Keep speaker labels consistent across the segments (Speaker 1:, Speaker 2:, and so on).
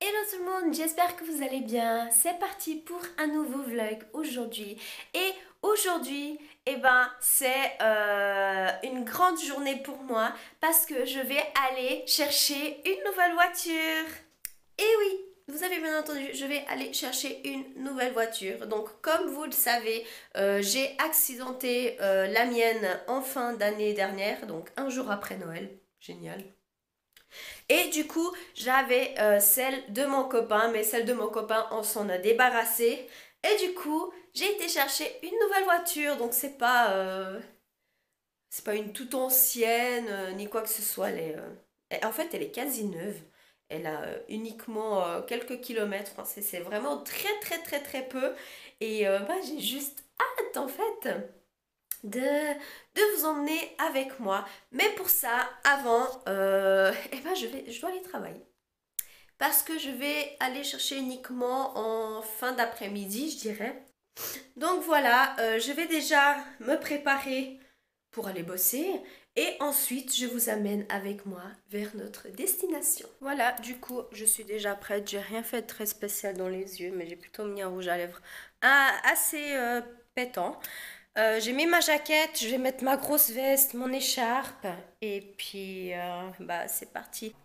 Speaker 1: Hello tout le monde, j'espère que vous allez bien. C'est parti pour un nouveau vlog aujourd'hui. Et aujourd'hui, c'est une grande journée pour moi parce que je vais aller chercher une nouvelle voiture. Et oui, vous avez bien entendu, je vais aller chercher une nouvelle voiture. Donc comme vous le savez, j'ai accidenté la mienne en fin d'année dernière, donc un jour après Noël. Génial. Et du coup, j'avais celle de mon copain, mais celle de mon copain, on s'en a débarrassé. Et du coup, j'ai été chercher une nouvelle voiture. Donc c'est pas une toute ancienne ni quoi que ce soit. En fait, elle est quasi neuve. Elle a uniquement quelques kilomètres. Enfin, c'est vraiment très très très très peu. Et j'ai juste hâte en fait de, de vous emmener avec moi. Mais pour ça, avant, je dois aller travailler. Parce que je vais aller chercher uniquement en fin d'après-midi, je dirais. Donc voilà, je vais déjà me préparer pour aller bosser. Et ensuite, je vous amène avec moi vers notre destination. Voilà, du coup, je suis déjà prête. J'ai rien fait de très spécial dans les yeux, mais j'ai plutôt mis un rouge à lèvres assez pétant. J'ai mis ma jaquette, je vais mettre ma grosse veste, mon écharpe, et puis c'est parti.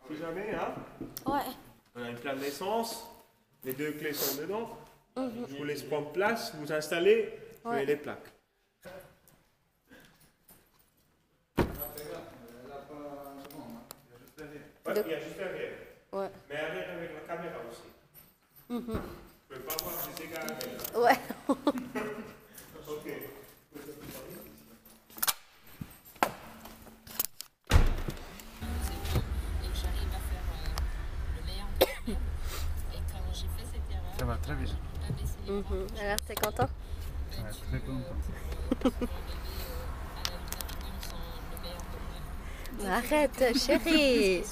Speaker 2: Si jamais, hein,
Speaker 1: Ouais.
Speaker 2: on a une plaque d'essence, les deux clés sont dedans. Je vous laisse prendre place, vous installez,
Speaker 1: Ouais.
Speaker 2: et les plaques. Ouais, il y a juste derrière.
Speaker 1: Ouais.
Speaker 2: Mais avec la caméra aussi. Je ne peux pas voir les égards.
Speaker 1: Ouais.
Speaker 2: Ok.
Speaker 3: Et que j'arrive à faire le meilleur de moi-même. Et quand j'ai fait cette erreur,
Speaker 4: Ça va très bien.
Speaker 3: j'ai pas baissé les bras.
Speaker 1: Alors, t'es content?
Speaker 4: Ouais, très content.
Speaker 3: Pour arriver à la réunion sans le meilleur de moi-même.
Speaker 1: Arrête, chérie.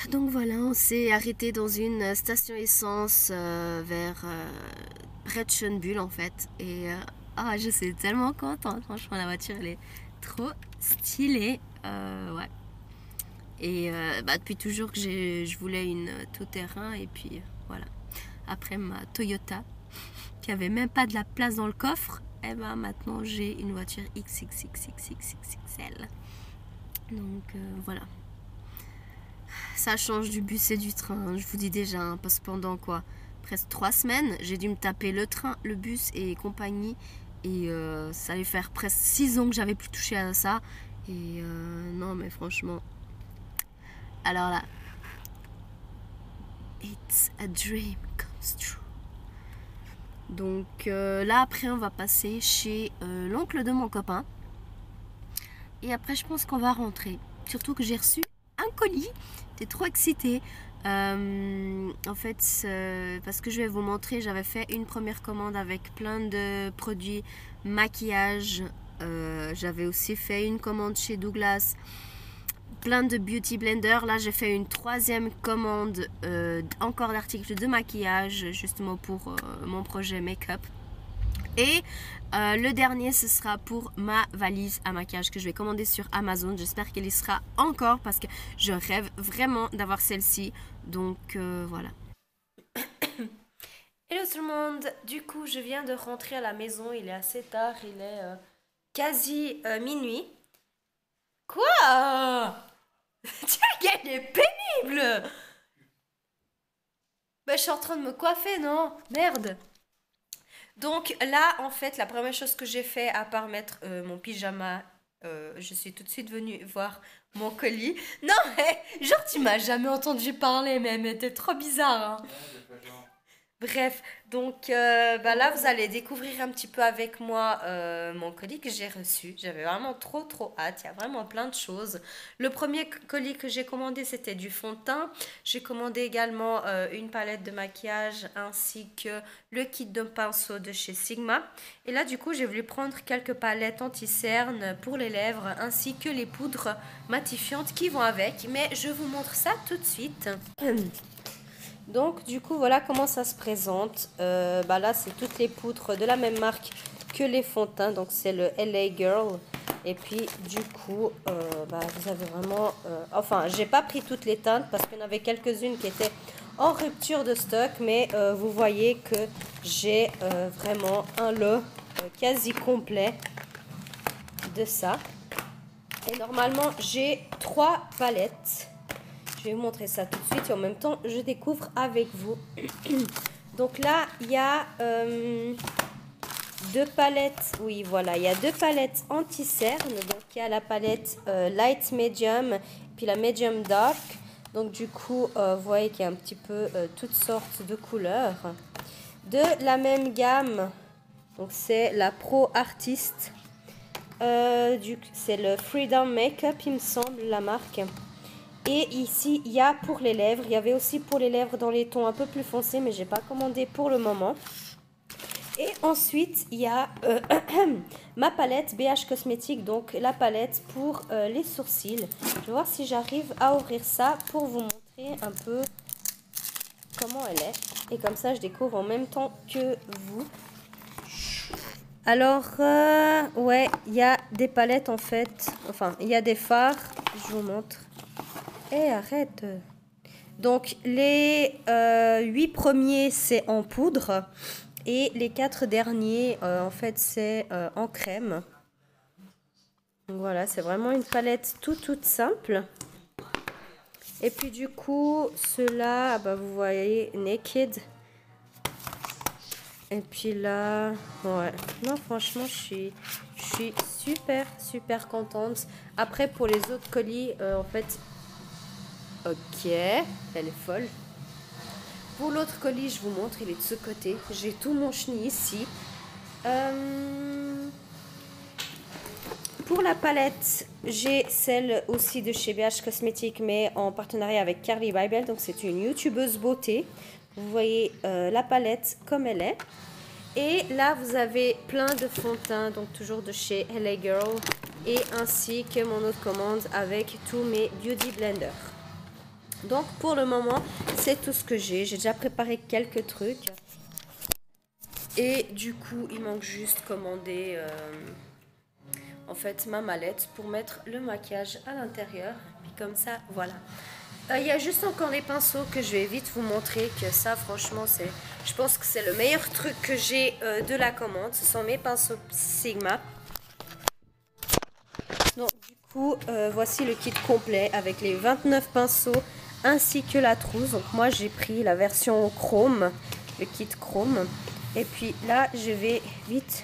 Speaker 1: Donc voilà, on s'est arrêté dans une station essence près de Schönbuhl en fait. Et je suis tellement contente, franchement la voiture elle est trop stylée. Ouais. Et depuis toujours que je voulais une tout-terrain et puis voilà. Après ma Toyota qui avait même pas de la place dans le coffre, et maintenant j'ai une voiture XXXXXXL. Donc voilà. Ça change du bus et du train, je vous dis déjà, hein, parce que pendant quoi, presque 3 semaines, j'ai dû me taper le train, le bus et compagnie. Et ça allait faire presque 6 ans que j'avais plus touché à ça. Et non mais franchement, alors là, it's a dream comes true. Donc là après on va passer chez l'oncle de mon copain. Et après je pense qu'on va rentrer. Surtout que j'ai reçu un colis. J'étais trop excitée. En fait, parce que je vais vous montrer, j'avais fait une première commande avec plein de produits maquillage. J'avais aussi fait une commande chez Douglas, plein de beauty blender. Là, j'ai fait une troisième commande encore d'articles de maquillage, justement pour mon projet make-up. Et le dernier, ce sera pour ma valise à maquillage que je vais commander sur Amazon. J'espère qu'elle y sera encore parce que je rêve vraiment d'avoir celle-ci. Donc voilà. Hello tout le monde. Du coup, je viens de rentrer à la maison. Il est assez tard. Il est quasi minuit. Quoi? Tiens, elle est pénible. Je suis en train de me coiffer, non? Merde. Donc là, en fait, la première chose que j'ai fait, à part mettre mon pyjama je suis tout de suite venue voir mon colis. Non, mais genre, tu m'as jamais entendu parler, mais t'es trop bizarre, hein. Bref, donc bah là, vous allez découvrir un petit peu avec moi mon colis que j'ai reçu. J'avais vraiment trop hâte. Il y a vraiment plein de choses. Le premier colis que j'ai commandé, c'était du fond de teint. J'ai commandé également une palette de maquillage ainsi que le kit de pinceau de chez Sigma. Et là, du coup, j'ai voulu prendre quelques palettes anti-cerne pour les lèvres ainsi que les poudres matifiantes qui vont avec. Mais je vous montre ça tout de suite. Donc, du coup, voilà comment ça se présente. Bah là, c'est toutes les poudres de la même marque que les fonds de teint. Donc, c'est le LA Girl. Et puis, du coup, bah, vous avez vraiment... enfin, j'ai pas pris toutes les teintes parce qu'il y en avait quelques-unes qui étaient en rupture de stock. Mais vous voyez que j'ai vraiment un lot quasi complet de ça. Et normalement, j'ai 3 palettes. Je vais vous montrer ça tout de suite et en même temps, je découvre avec vous. Donc là, il y a 2 palettes. Oui, voilà, il y a 2 palettes anti-cerne. Donc il y a la palette Light Medium puis la Medium Dark. Donc du coup, vous voyez qu'il y a un petit peu toutes sortes de couleurs. De la même gamme, donc c'est la Pro Artist. C'est le Freedom Makeup, il me semble, la marque. Et ici, il y a pour les lèvres. Il y avait aussi pour les lèvres dans les tons un peu plus foncés, mais je n'ai pas commandé pour le moment. Et ensuite, il y a ma palette BH Cosmétiques, donc la palette pour les sourcils. Je vais voir si j'arrive à ouvrir ça pour vous montrer un peu comment elle est. Et comme ça, je découvre en même temps que vous. Alors, ouais, il y a des palettes en fait. Enfin, il y a des fards. Je vous montre. Eh, arrête. Donc, les 8 premiers, c'est en poudre. Et les 4 derniers, en fait, c'est en crème. Donc, voilà, c'est vraiment une palette toute simple. Et puis, du coup, ceux-là, bah, vous voyez, Naked. Et puis là, ouais. Non, franchement, je suis super contente. Après, pour les autres colis, en fait... Ok, elle est folle. Pour l'autre colis, je vous montre, il est de ce côté. J'ai tout mon chenille ici. Pour la palette, j'ai celle aussi de chez BH Cosmétiques, mais en partenariat avec Carly Bybel. Donc, c'est une youtubeuse beauté. Vous voyez la palette comme elle est. Et là, vous avez plein de fonds de teint, donc toujours de chez LA Girl. Et ainsi que mon autre commande avec tous mes Beauty Blenders. Donc, pour le moment, c'est tout ce que j'ai. J'ai déjà préparé quelques trucs. Et du coup, il manque juste commander en fait ma mallette pour mettre le maquillage à l'intérieur. Puis comme ça, voilà. Il y a juste encore les pinceaux que je vais vite vous montrer. Que ça, franchement, je pense que c'est le meilleur truc que j'ai de la commande. Ce sont mes pinceaux Sigma. Donc, du coup, voici le kit complet avec les 29 pinceaux ainsi que la trousse. Donc moi j'ai pris la version chrome, le kit chrome. Et puis là je vais vite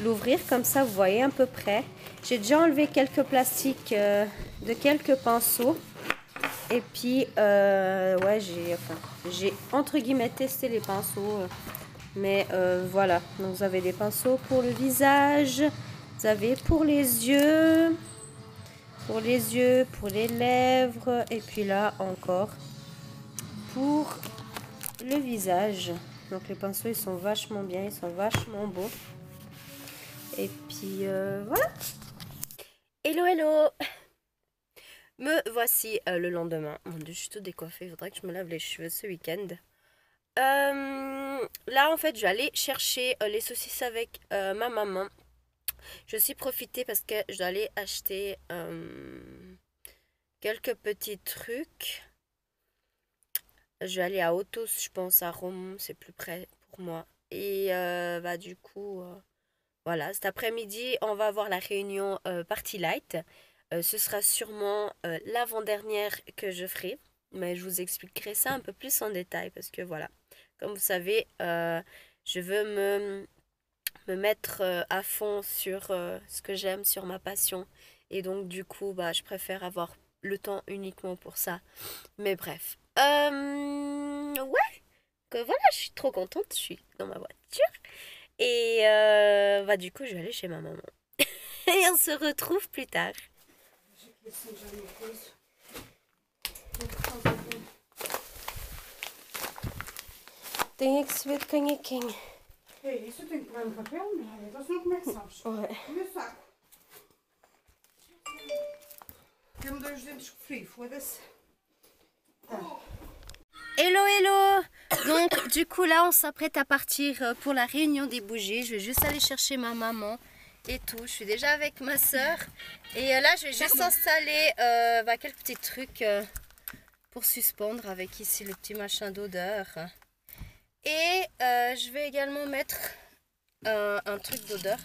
Speaker 1: l'ouvrir comme ça vous voyez à peu près. J'ai déjà enlevé quelques plastiques de quelques pinceaux. Et puis ouais j'ai entre guillemets testé les pinceaux. Mais voilà, donc vous avez des pinceaux pour le visage, vous avez pour les yeux. Pour les lèvres, et puis là encore pour le visage. Donc les pinceaux ils sont vachement bien, ils sont vachement beaux. Et puis voilà. Hello. Me voici le lendemain. Mon Dieu, je suis tout décoiffée, il faudrait que je me lave les cheveux ce week-end. Là en fait je vais aller chercher les saucisses avec ma maman. Je suis profitée parce que je dois aller acheter quelques petits trucs. Je vais aller à Autos, je pense, à Rome, c'est plus près pour moi. Et bah du coup, voilà, cet après-midi, on va avoir la réunion Party Light. Ce sera sûrement l'avant-dernière que je ferai. Mais je vous expliquerai ça un peu plus en détail parce que voilà, comme vous savez, je veux me me mettre à fond sur ce que j'aime, sur ma passion. Et donc du coup, bah, je préfère avoir le temps uniquement pour ça. Mais bref. Ouais, que voilà, je suis trop contente. Je suis dans ma voiture. Et bah, du coup, je vais aller chez ma maman. Et on se retrouve plus tard. Niks weet kan je king.
Speaker 5: Hé, is het een klein papel? Nee, dat is nog met Sams.
Speaker 1: Ouais.
Speaker 5: Nu zak. Ik heb dus dit schrift, foda-se.
Speaker 1: Hello, hello! Donc, du coup, là, on s'apprête à partir pour la réunion des bougies. Je vais juste aller chercher ma maman et tout. Je suis déjà avec ma soeur. Et là, je vais juste installer bah, quelques petits trucs pour suspendre avec ici le petit machin d'odeur. Et je vais également mettre un truc d'odeur.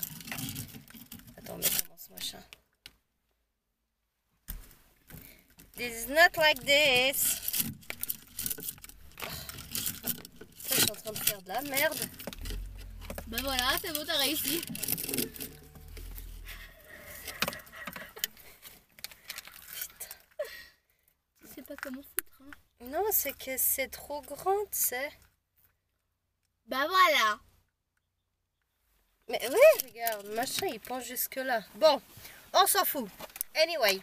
Speaker 1: Attends, mais comment ce machin? This is not like this. Je suis en train de faire de la merde.
Speaker 3: Ben voilà, c'est bon, t'as réussi. Tu sais pas comment foutre, hein.
Speaker 1: Non, c'est que c'est trop grand, tu sais.
Speaker 3: Ben voilà.
Speaker 1: Mais oui, regarde, le machin il penche jusque là. Bon, on s'en fout. Anyway,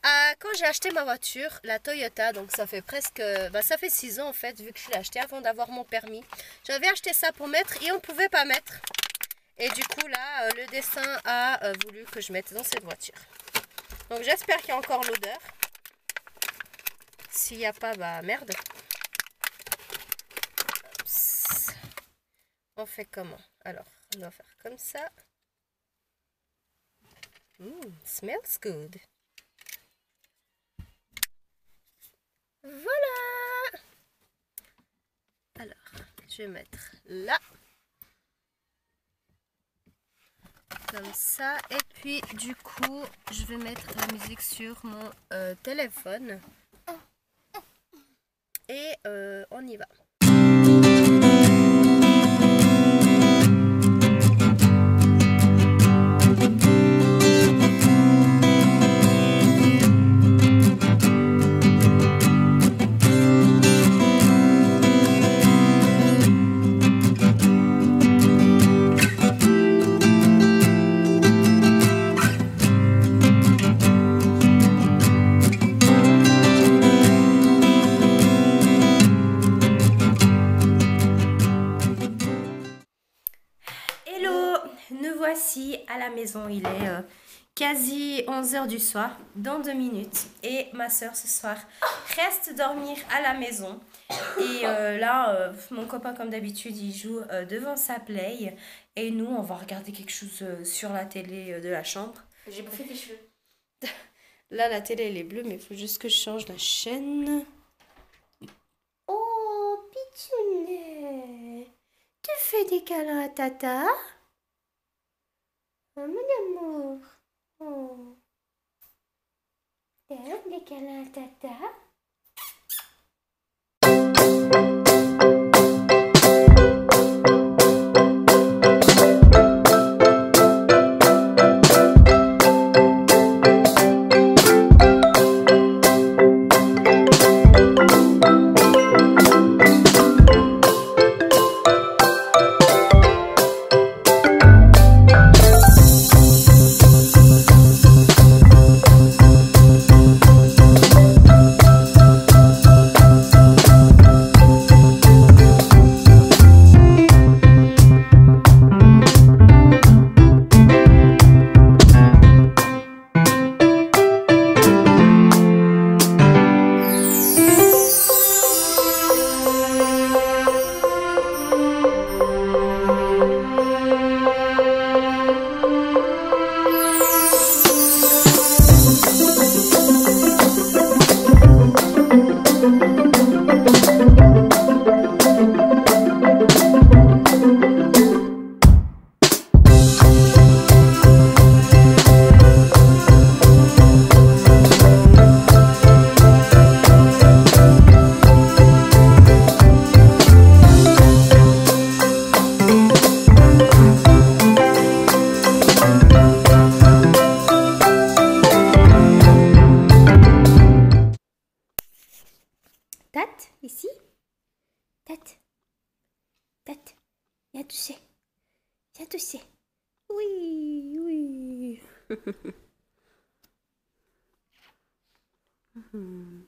Speaker 1: quand j'ai acheté ma voiture, la Toyota, donc ça fait presque, bah ça fait 6 ans en fait, vu que je l'ai acheté avant d'avoir mon permis. J'avais acheté ça pour mettre et on ne pouvait pas mettre. Et du coup là, le dessin a voulu que je mette dans cette voiture. Donc j'espère qu'il y a encore l'odeur. S'il n'y a pas, bah merde. Oups. On fait comment? Alors, on doit faire comme ça. Smells good. Voilà. Alors, je vais mettre là. Comme ça. Et puis, du coup, je vais mettre la musique sur mon téléphone. Et on y va. À la maison, il est quasi 11h du soir, dans 2 minutes, et ma soeur ce soir reste dormir à la maison. Et là, mon copain comme d'habitude, il joue devant sa play, et nous on va regarder quelque chose sur la télé de la chambre.
Speaker 3: J'ai bouffé tes cheveux.
Speaker 1: Là la télé elle est bleue, mais il faut juste que je change la chaîne. Oh pitchounet, tu fais des câlins à tata? Oh, mon amour. Oh. T'aimes les câlins à tata? Tête, ici. Tête. Tête. Viens toucher. Viens toucher. Oui, oui.